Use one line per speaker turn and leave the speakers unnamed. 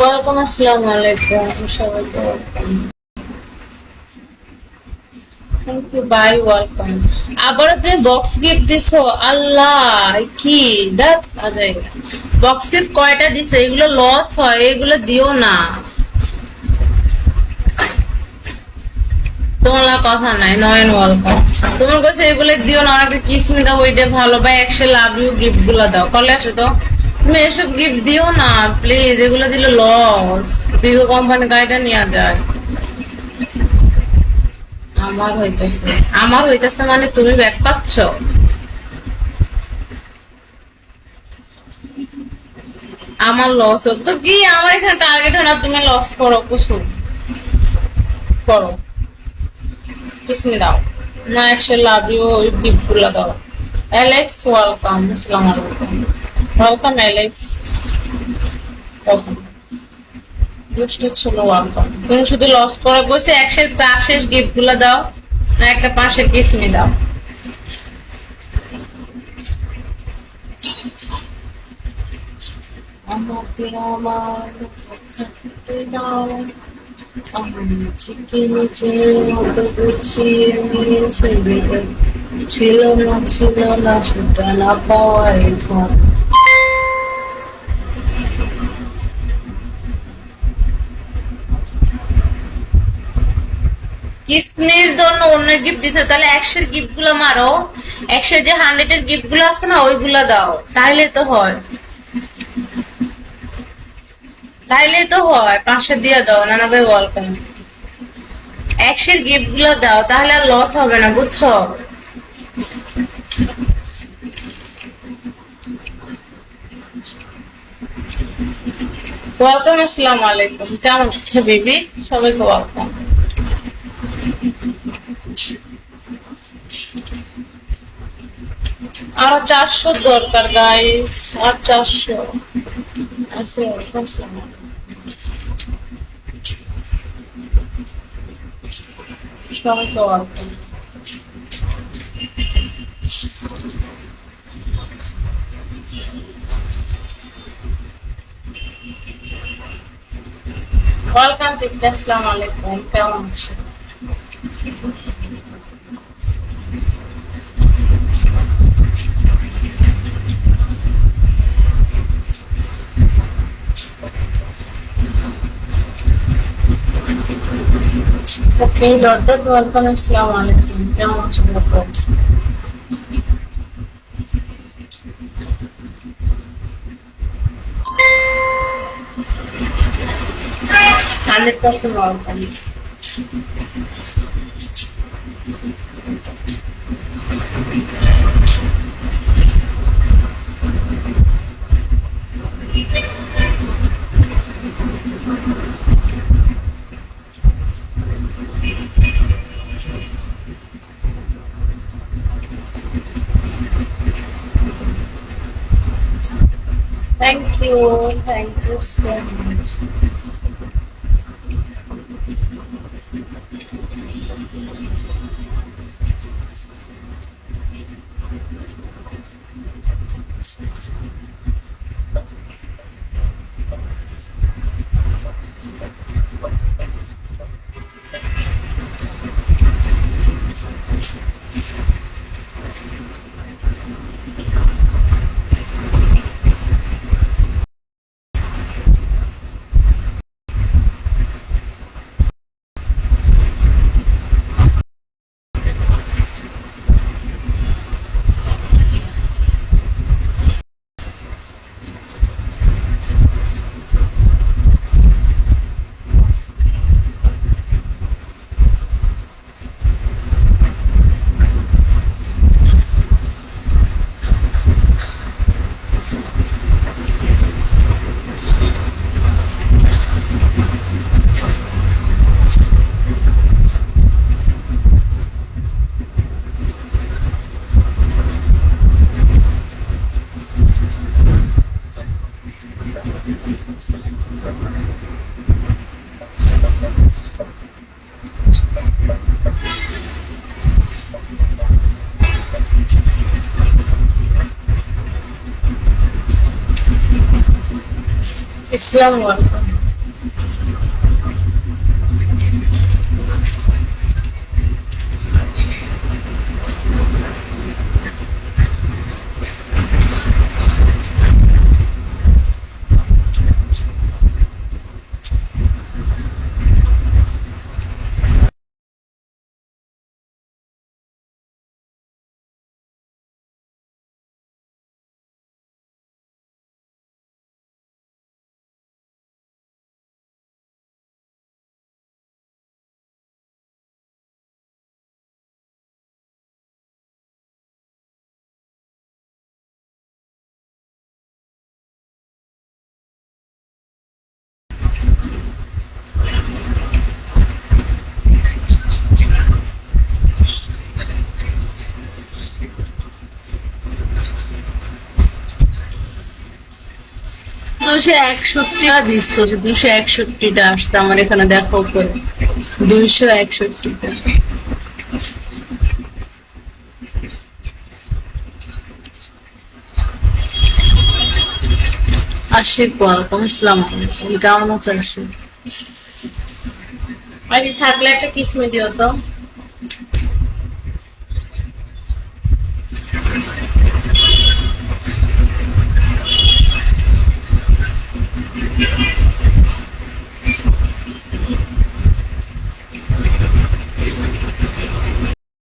ওয়ালাইকুম আসসালামু আলাইকুম সবাইকে welcome. Thank you bye welcome. আবারও তুমি বক্স গিফট দিছো, আল্লাহ কি দেখ আজাই বক্স গিফট কয়টা দিছো? এগুলো লস হয়, এগুলো দিও না। তোমার কথা নাই, নয়ন ওয়েলকাম। তোমার কাছে এগুলো দিও না, অনেকটা কিসমি দাও, ওইটা ভালো। বা একশো লাভ ইউ গিফট গুলো দাও, কলে আসো তো। তুমি এসব গিফট দিও না প্লিজ, এগুলো দিলে লস। বিগো কোম্পানি গাড়িটা নিয়ে যায়। আমার হইতেছে মানে তুমি ব্যাগ পাচ্ছ। আমার লস তো কি, আমার এখানে টার্গেট হয় না, তুমি লস করো কিছু করো। কিসমি দাও না, একশো লাভ ইউ ওই গিফট গুলো দাও। অ্যালেক্স ওয়েলকাম, আসসালামু আলাইকুম। Welcome Alex, welcome. দুষ্ট ছিল ওয়েলকাম। তুমি শুধু লস করা বসে একশের পাশের গিফট গুলো দাও, না একটা পাশের কিসমি দাও। আমাকে আমার থাকতে দাও, আমি চিকিনি যে মতো গুছিয়ে নিয়েছে বেগে। ছিল না সেটা না পাওয়াই ফল। কিসমির জন্য অন্য গিফট দিতে, তাহলে একশের গিফট গুলো মারো। একশের যে 100 এর গিফট গুলো আছে না, ওইগুলা দাও, তাইলে তো হয়। তাইলে তো হয়, 500 দিয়ে দাও। নানা ভাই ওয়েলকাম। একশের গিফট গুলো দাও, তাহলে আর লস হবে না, বুঝছো? ওয়েলকাম, আসসালামু আলাইকুম। কেমন আছো বেবি? সবাইকে ওয়েলকাম। আরো 400 দরকার গাইস, আর 400 আছে। ওয়েলকাম, আসসালামু আলাইকুম। সবাইকে ওয়েলকাম। ওয়েলকাম টিকটা, আসসালামু আলাইকুম। কেমন আছো? ওকে ডট ওয়েলকাম, আসসালামু আলাইকুম। কেমন আছো ডট? 100% welcome. Thank you so much. Islam welcome. 261 দিচ্ছ, 261টা আসছে আমার এখানে, দেখো করে 261টা। আশিক ওয়ালাইকুম আসসালাম, কেমন আছো আশিক? থাকলে একটা কিসমি দিও তো।